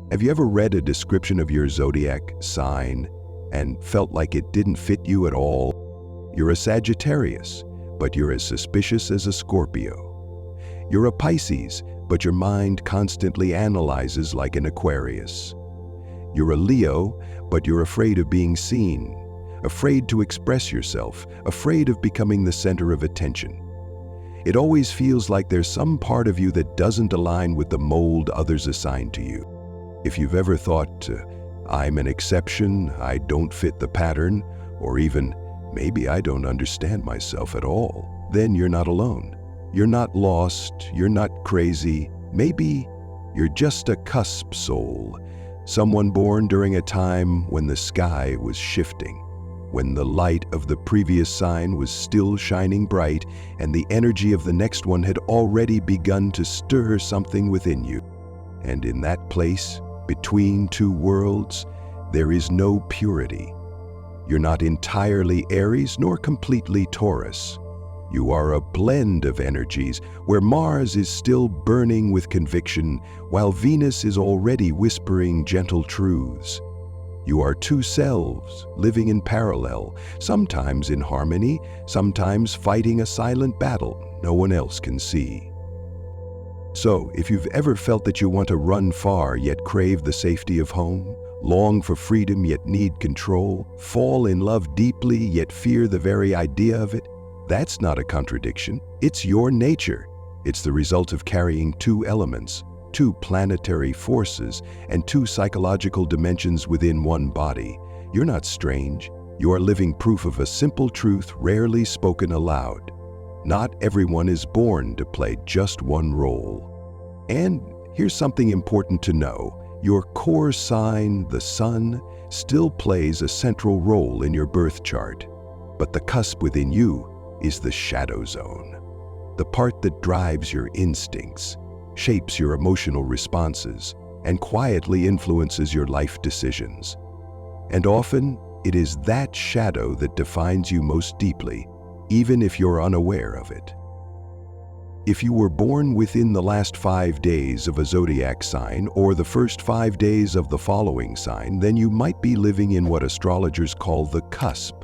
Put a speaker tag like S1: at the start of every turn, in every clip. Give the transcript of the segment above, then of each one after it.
S1: Have you ever read a description of your zodiac sign and felt like it didn't fit you at all? You're a Sagittarius, but you're as suspicious as a Scorpio. You're a Pisces, but your mind constantly analyzes like an Aquarius. You're a Leo, but you're afraid of being seen, afraid to express yourself, afraid of becoming the center of attention. It always feels like there's some part of you that doesn't align with the mold others assign to you. If you've ever thought, I'm an exception, I don't fit the pattern, or even, maybe I don't understand myself at all, then you're not alone. You're not lost, you're not crazy, maybe you're just a cusp soul, someone born during a time when the sky was shifting, when the light of the previous sign was still shining bright and the energy of the next one had already begun to stir something within you. And in that place, between two worlds, there is no purity. You're not entirely Aries nor completely Taurus. You are a blend of energies where Mars is still burning with conviction while Venus is already whispering gentle truths. You are two selves living in parallel, sometimes in harmony, sometimes fighting a silent battle no one else can see. So, if you've ever felt that you want to run far yet crave the safety of home, long for freedom yet need control, fall in love deeply yet fear the very idea of it, that's not a contradiction. It's your nature. It's the result of carrying two elements, two planetary forces, and two psychological dimensions within one body. You're not strange. You are living proof of a simple truth rarely spoken aloud. Not everyone is born to play just one role. And here's something important to know. Your core sign, the sun, still plays a central role in your birth chart. But the cusp within you is the shadow zone, the part that drives your instincts, shapes your emotional responses, and quietly influences your life decisions. And often, it is that shadow that defines you most deeply, even if you're unaware of it. If you were born within the last 5 days of a zodiac sign or the first 5 days of the following sign, then you might be living in what astrologers call the cusp,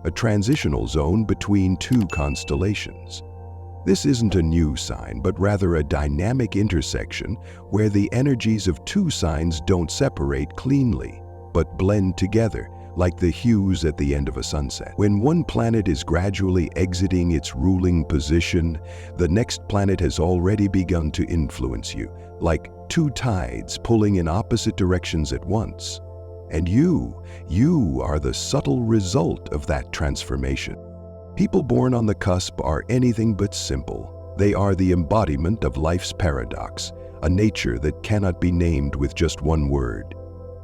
S1: a transitional zone between two constellations. This isn't a new sign, but rather a dynamic intersection where the energies of two signs don't separate cleanly, but blend together, like the hues at the end of a sunset. When one planet is gradually exiting its ruling position, the next planet has already begun to influence you, like two tides pulling in opposite directions at once. And you are the subtle result of that transformation. People born on the cusp are anything but simple. They are the embodiment of life's paradox, a nature that cannot be named with just one word.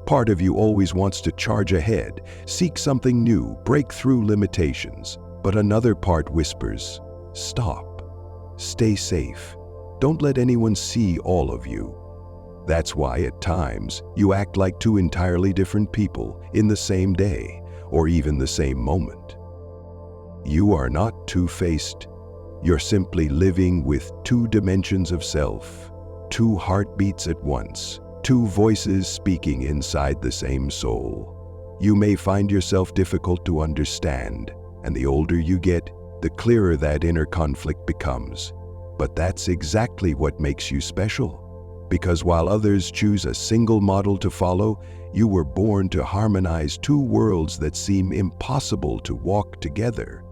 S1: Part of you always wants to charge ahead, seek something new, break through limitations. But another part whispers, stop, stay safe, don't let anyone see all of you. That's why at times you act like two entirely different people in the same day or even the same moment. You are not two-faced. You're simply living with two dimensions of self, two heartbeats at once, two voices speaking inside the same soul. You may find yourself difficult to understand, and the older you get, the clearer that inner conflict becomes. But that's exactly what makes you special. Because while others choose a single model to follow, you were born to harmonize two worlds that seem impossible to walk together.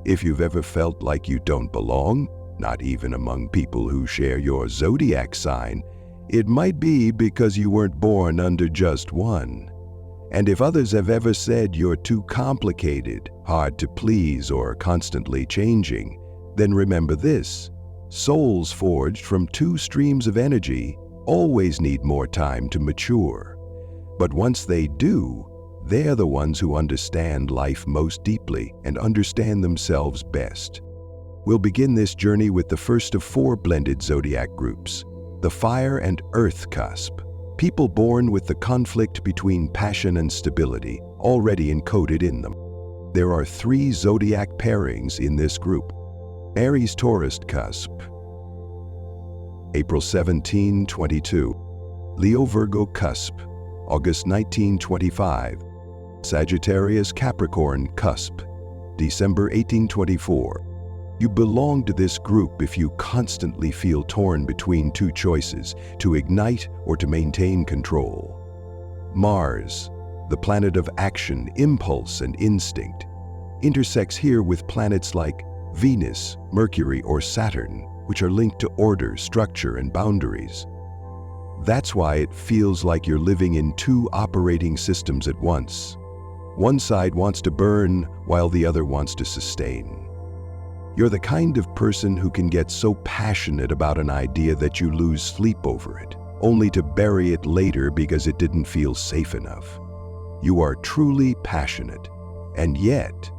S1: If you've ever felt like you don't belong, not even among people who share your zodiac sign, it might be because you weren't born under just one. And if others have ever said you're too complicated, hard to please, or constantly changing, then remember this. Souls forged from two streams of energy always need more time to mature. But once they do, they're the ones who understand life most deeply and understand themselves best. We'll begin this journey with the first of 4 blended zodiac groups, the fire and earth cusp, people born with the conflict between passion and stability already encoded in them. There are 3 zodiac pairings in this group. Aries-Taurus cusp, April 17, 22. Leo-Virgo cusp, August 1925. Sagittarius Capricorn cusp, December 1824. You belong to this group if you constantly feel torn between two choices, to ignite or to maintain control. Mars, the planet of action, impulse, and instinct, intersects here with planets like Venus, Mercury, or Saturn, which are linked to order, structure, and boundaries. That's why it feels like you're living in two operating systems at once. One side wants to burn while the other wants to sustain. You're the kind of person who can get so passionate about an idea that you lose sleep over it, only to bury it later because it didn't feel safe enough. You are truly passionate, and yet,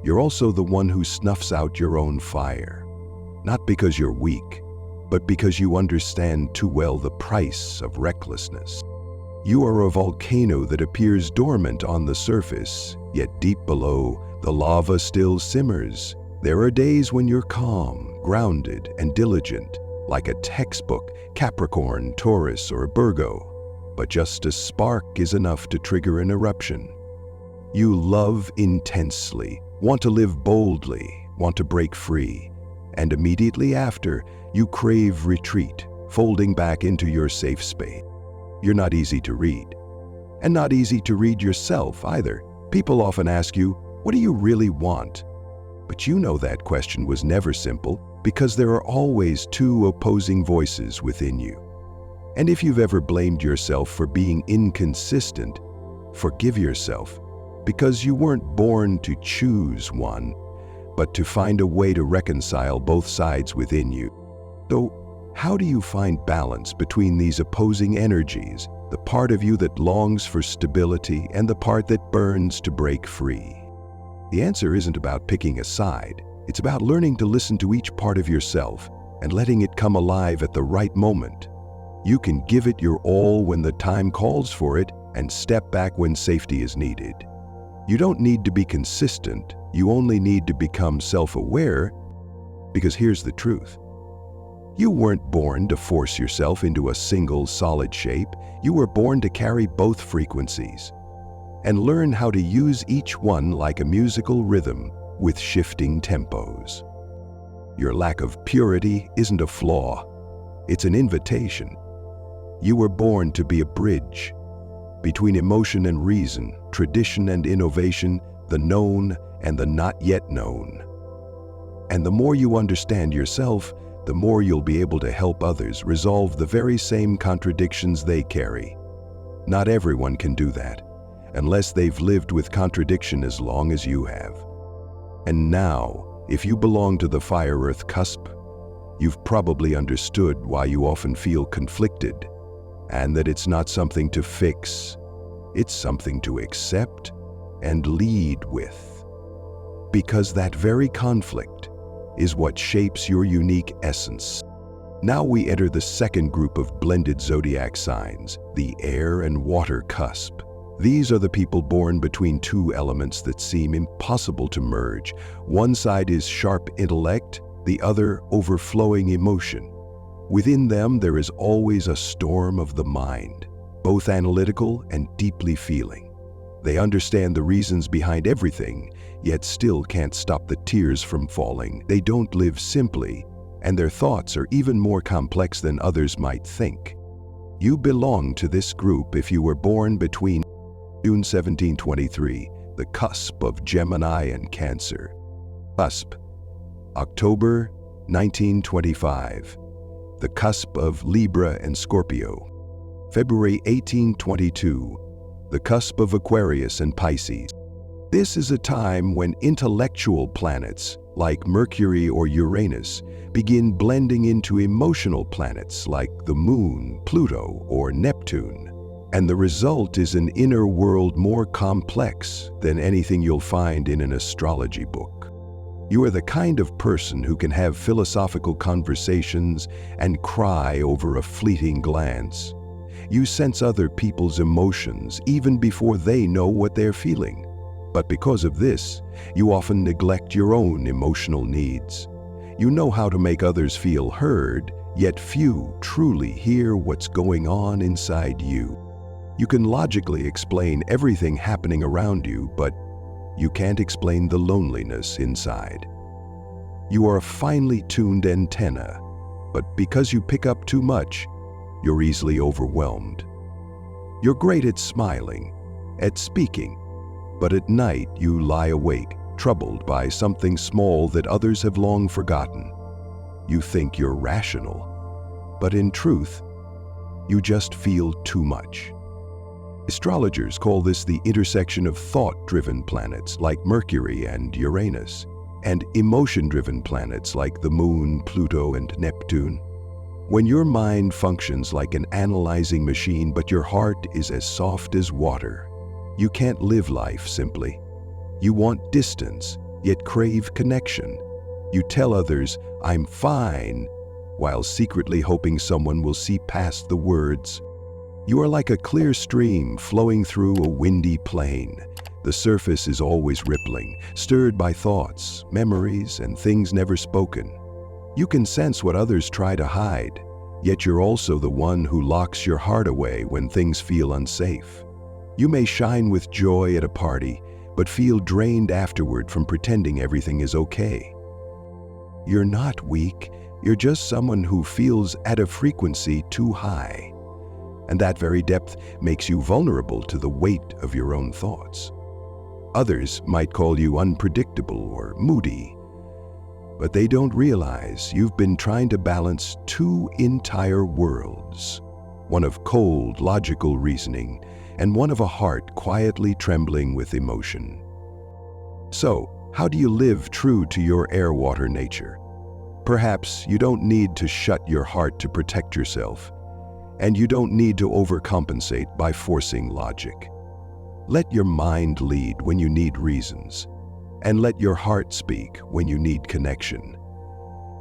S1: you're also the one who snuffs out your own fire. Not because you're weak, but because you understand too well the price of recklessness. You are a volcano that appears dormant on the surface, yet deep below, the lava still simmers. There are days when you're calm, grounded, and diligent, like a textbook, Capricorn, Taurus, or Virgo. But just a spark is enough to trigger an eruption. You love intensely, want to live boldly, want to break free, and immediately after, you crave retreat, folding back into your safe space. You're not easy to read, and not easy to read yourself either. People often ask you, what do you really want? But you know that question was never simple because there are always two opposing voices within you. And if you've ever blamed yourself for being inconsistent, forgive yourself because you weren't born to choose one, but to find a way to reconcile both sides within you. So, how do you find balance between these opposing energies, the part of you that longs for stability and the part that burns to break free? The answer isn't about picking a side. It's about learning to listen to each part of yourself and letting it come alive at the right moment. You can give it your all when the time calls for it and step back when safety is needed. You don't need to be consistent. You only need to become self-aware, because here's the truth. You weren't born to force yourself into a single solid shape. You were born to carry both frequencies and learn how to use each one like a musical rhythm with shifting tempos. Your lack of purity isn't a flaw. It's an invitation. You were born to be a bridge between emotion and reason, tradition and innovation, the known and the not yet known. And the more you understand yourself, the more you'll be able to help others resolve the very same contradictions they carry. Not everyone can do that, unless they've lived with contradiction as long as you have. And now, if you belong to the Fire-Earth cusp, you've probably understood why you often feel conflicted, and that it's not something to fix, it's something to accept and lead with. Because that very conflict is what shapes your unique essence. Now we enter the second group of blended zodiac signs, the air and water cusp. These are the people born between two elements that seem impossible to merge. One side is sharp intellect, the other overflowing emotion. Within them there is always a storm of the mind, both analytical and deeply feeling. They understand the reasons behind everything, yet still can't stop the tears from falling. They don't live simply, and their thoughts are even more complex than others might think. You belong to this group if you were born between June 1723, the cusp of Gemini and Cancer. Cusp, October 1925, the cusp of Libra and Scorpio. February 1822, the cusp of Aquarius and Pisces. This is a time when intellectual planets, like Mercury or Uranus, begin blending into emotional planets like the Moon, Pluto, or Neptune. And the result is an inner world more complex than anything you'll find in an astrology book. You are the kind of person who can have philosophical conversations and cry over a fleeting glance. You sense other people's emotions even before they know what they're feeling. But because of this, you often neglect your own emotional needs. You know how to make others feel heard, yet few truly hear what's going on inside you. You can logically explain everything happening around you, but you can't explain the loneliness inside. You are a finely tuned antenna, but because you pick up too much, you're easily overwhelmed. You're great at smiling, at speaking, but at night you lie awake, troubled by something small that others have long forgotten. You think you're rational, but in truth, you just feel too much. Astrologers call this the intersection of thought-driven planets like Mercury and Uranus, and emotion-driven planets like the Moon, Pluto, and Neptune. When your mind functions like an analyzing machine but your heart is as soft as water, you can't live life simply. You want distance, yet crave connection. You tell others, "I'm fine," while secretly hoping someone will see past the words. You are like a clear stream flowing through a windy plain. The surface is always rippling, stirred by thoughts, memories, and things never spoken. You can sense what others try to hide, yet you're also the one who locks your heart away when things feel unsafe. You may shine with joy at a party, but feel drained afterward from pretending everything is okay. You're not weak, you're just someone who feels at a frequency too high. And that very depth makes you vulnerable to the weight of your own thoughts. Others might call you unpredictable or moody, but they don't realize you've been trying to balance two entire worlds, one of cold, logical reasoning, and one of a heart quietly trembling with emotion. So, how do you live true to your air-water nature? Perhaps you don't need to shut your heart to protect yourself, and you don't need to overcompensate by forcing logic. Let your mind lead when you need reasons, and let your heart speak when you need connection.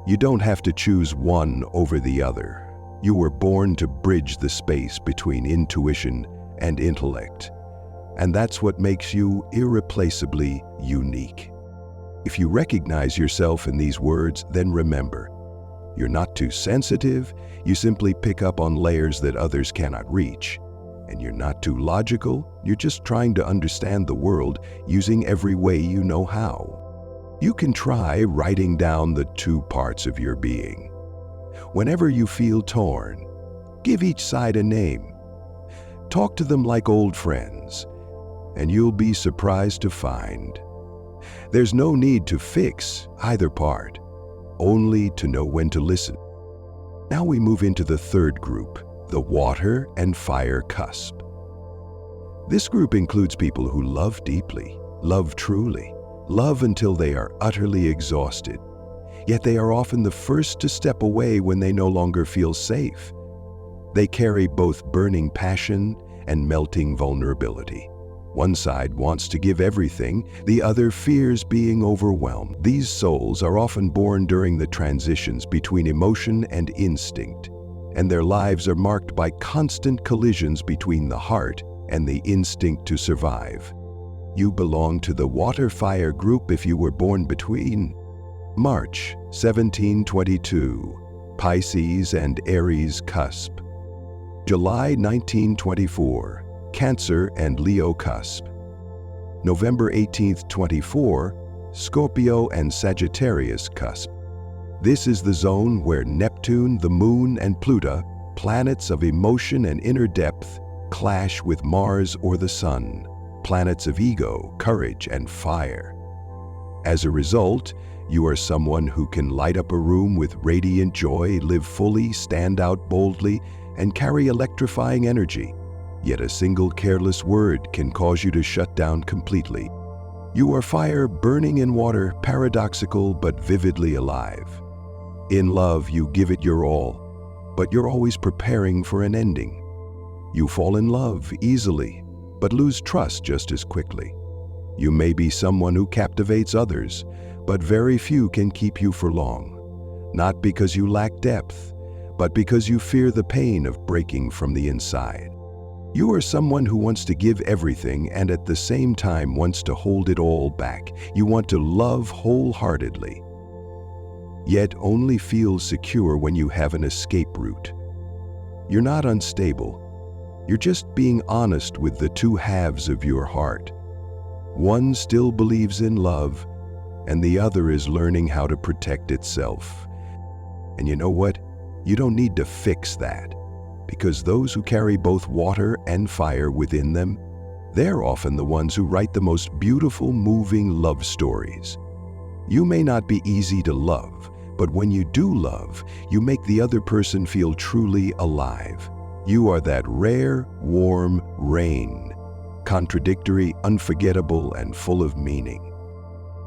S1: You don't have to choose one over the other. You were born to bridge the space between intuition and intellect, and that's what makes you irreplaceably unique. If you recognize yourself in these words, then remember, you're not too sensitive, you simply pick up on layers that others cannot reach. And you're not too logical, you're just trying to understand the world using every way you know how. You can try writing down the two parts of your being. Whenever you feel torn, give each side a name. Talk to them like old friends, and you'll be surprised to find there's no need to fix either part, only to know when to listen. Now we move into the third group, the water and fire cusp. This group includes people who love deeply, love truly, love until they are utterly exhausted, yet they are often the first to step away when they no longer feel safe. They carry both burning passion and melting vulnerability. One side wants to give everything, the other fears being overwhelmed. These souls are often born during the transitions between emotion and instinct, and their lives are marked by constant collisions between the heart and the instinct to survive. You belong to the water-fire group if you were born between March 1722, Pisces and Aries cusp, July 1924, Cancer and Leo cusp, November 18th, 24, Scorpio and Sagittarius cusp. This is the zone where Neptune, the Moon, and Pluto, planets of emotion and inner depth, clash with Mars or the Sun, planets of ego, courage, and fire. As a result, you are someone who can light up a room with radiant joy, live fully, stand out boldly, and carry electrifying energy. Yet a single careless word can cause you to shut down completely. You are fire burning in water, paradoxical but vividly alive. In love, you give it your all, but you're always preparing for an ending. You fall in love easily, but lose trust just as quickly. You may be someone who captivates others, but very few can keep you for long. Not because you lack depth, but because you fear the pain of breaking from the inside. You are someone who wants to give everything and at the same time wants to hold it all back. You want to love wholeheartedly. yet only feel secure when you have an escape route. You're not unstable. You're just being honest with the two halves of your heart. One still believes in love, and the other is learning how to protect itself. And you know what? You don't need to fix that, because those who carry both water and fire within them, they're often the ones who write the most beautiful, moving love stories. You may not be easy to love, but when you do love, you make the other person feel truly alive. You are that rare, warm rain, contradictory, unforgettable, and full of meaning.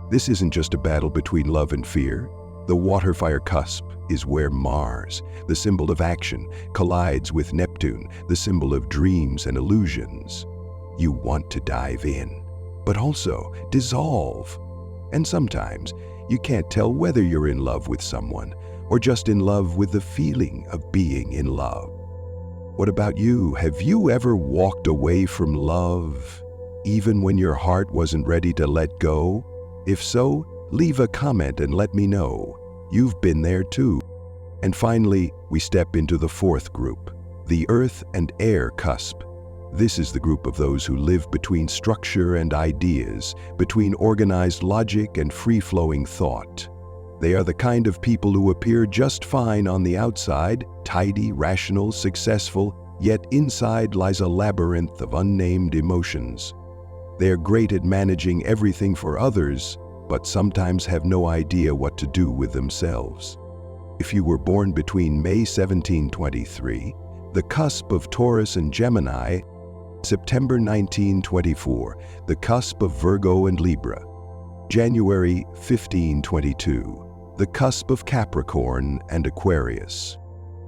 S1: This isn't just a battle between love and fear. The water-fire cusp is where Mars, the symbol of action, collides with Neptune, the symbol of dreams and illusions. You want to dive in, but also dissolve. And sometimes you can't tell whether you're in love with someone or just in love with the feeling of being in love. What about you? Have you ever walked away from love, even when your heart wasn't ready to let go? If so, leave a comment and let me know. You've been there too. And finally, we step into the fourth group, the earth and air cusp. This is the group of those who live between structure and ideas, between organized logic and free-flowing thought. They are the kind of people who appear just fine on the outside, tidy, rational, successful, yet inside lies a labyrinth of unnamed emotions. They are great at managing everything for others, but sometimes have no idea what to do with themselves. If you were born between May 1723, the cusp of Taurus and Gemini, September 1924, the cusp of Virgo and Libra, January 1522, the cusp of Capricorn and Aquarius.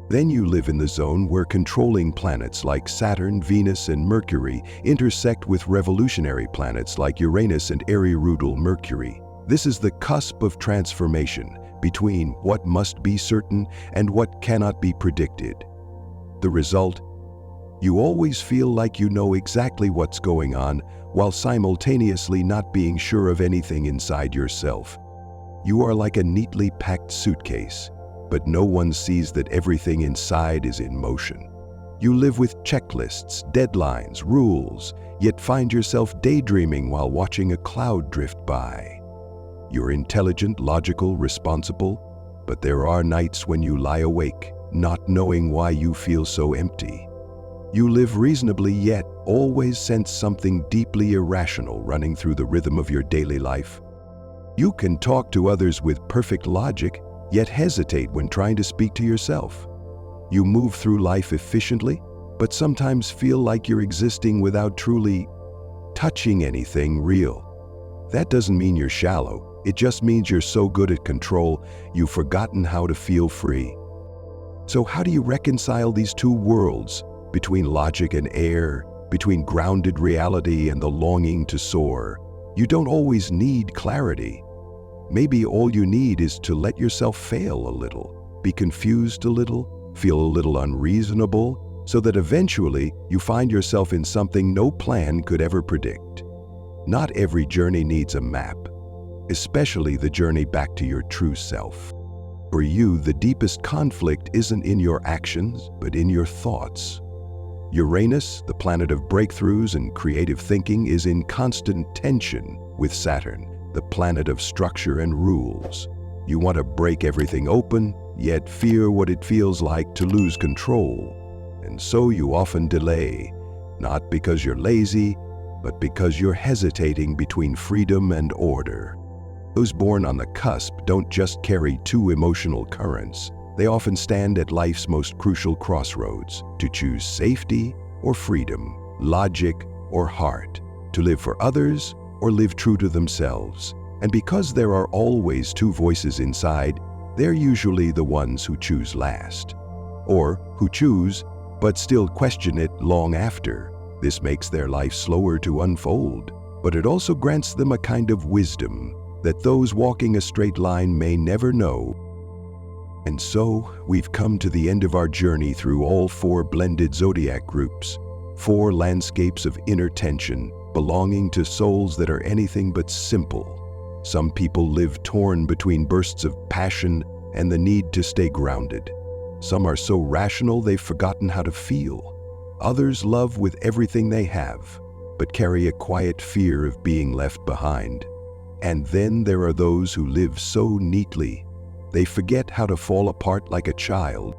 S1: Then you live in the zone where controlling planets like Saturn, Venus, and Mercury intersect with revolutionary planets like Uranus and Aries-ruled Mercury. This is the cusp of transformation between what must be certain and what cannot be predicted. The result? You always feel like you know exactly what's going on while simultaneously not being sure of anything inside yourself. You are like a neatly packed suitcase, but no one sees that everything inside is in motion. You live with checklists, deadlines, rules, yet find yourself daydreaming while watching a cloud drift by. You're intelligent, logical, responsible, but there are nights when you lie awake, not knowing why you feel so empty. You live reasonably, yet always sense something deeply irrational running through the rhythm of your daily life. You can talk to others with perfect logic, yet hesitate when trying to speak to yourself. You move through life efficiently, but sometimes feel like you're existing without truly touching anything real. That doesn't mean you're shallow, it just means you're so good at control, you've forgotten how to feel free. So how do you reconcile these two worlds, between logic and air, between grounded reality and the longing to soar? You don't always need clarity. Maybe all you need is to let yourself fail a little, be confused a little, feel a little unreasonable, so that eventually you find yourself in something no plan could ever predict. Not every journey needs a map, especially the journey back to your true self. For you, the deepest conflict isn't in your actions, but in your thoughts. Uranus, the planet of breakthroughs and creative thinking, is in constant tension with Saturn, the planet of structure and rules. You want to break everything open, yet fear what it feels like to lose control. And so you often delay, not because you're lazy, but because you're hesitating between freedom and order. Those born on the cusp don't just carry two emotional currents. They often stand at life's most crucial crossroads, to choose safety or freedom, logic or heart, to live for others or live true to themselves. And because there are always two voices inside, they're usually the ones who choose last, or who choose but still question it long after. This makes their life slower to unfold, but it also grants them a kind of wisdom that those walking a straight line may never know. And so, we've come to the end of our journey through all four blended zodiac groups, four landscapes of inner tension, belonging to souls that are anything but simple. Some people live torn between bursts of passion, and the need to stay grounded. Some are so rational they've forgotten how to feel. Others love with everything they have, but carry a quiet fear of being left behind. And then there are those who live so neatly, they forget how to fall apart like a child.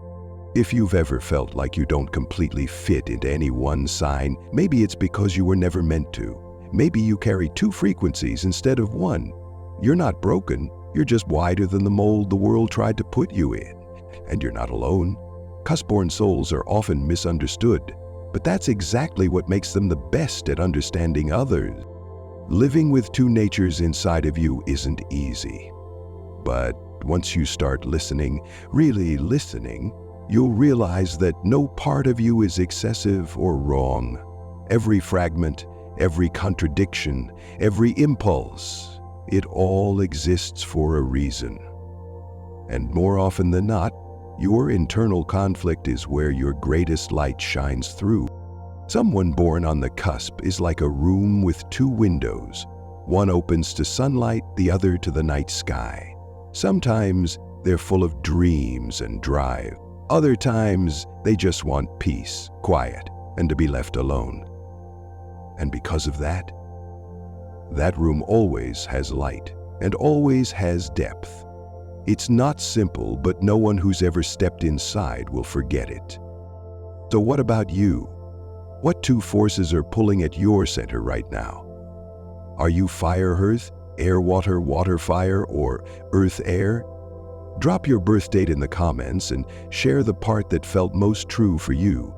S1: If you've ever felt like you don't completely fit into any one sign, maybe it's because you were never meant to. Maybe you carry two frequencies instead of one. You're not broken, you're just wider than the mold the world tried to put you in. And you're not alone. Cusp-born souls are often misunderstood, but that's exactly what makes them the best at understanding others. Living with two natures inside of you isn't easy. But once you start listening, really listening, you'll realize that no part of you is excessive or wrong. Every fragment, every contradiction, every impulse, it all exists for a reason. And more often than not, your internal conflict is where your greatest light shines through. Someone born on the cusp is like a room with two windows. One opens to sunlight, the other to the night sky. Sometimes they're full of dreams and drive. Other times they just want peace, quiet, and to be left alone. And because of that, that room always has light and always has depth. It's not simple, but no one who's ever stepped inside will forget it. So what about you? What two forces are pulling at your center right now? Are you fire earth, air water, water fire, or earth air? Drop your birth date in the comments and share the part that felt most true for you.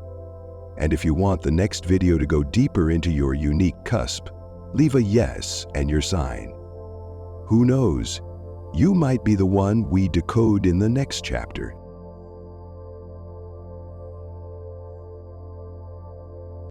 S1: And if you want the next video to go deeper into your unique cusp, leave a yes and your sign. Who knows? You might be the one we decode in the next chapter.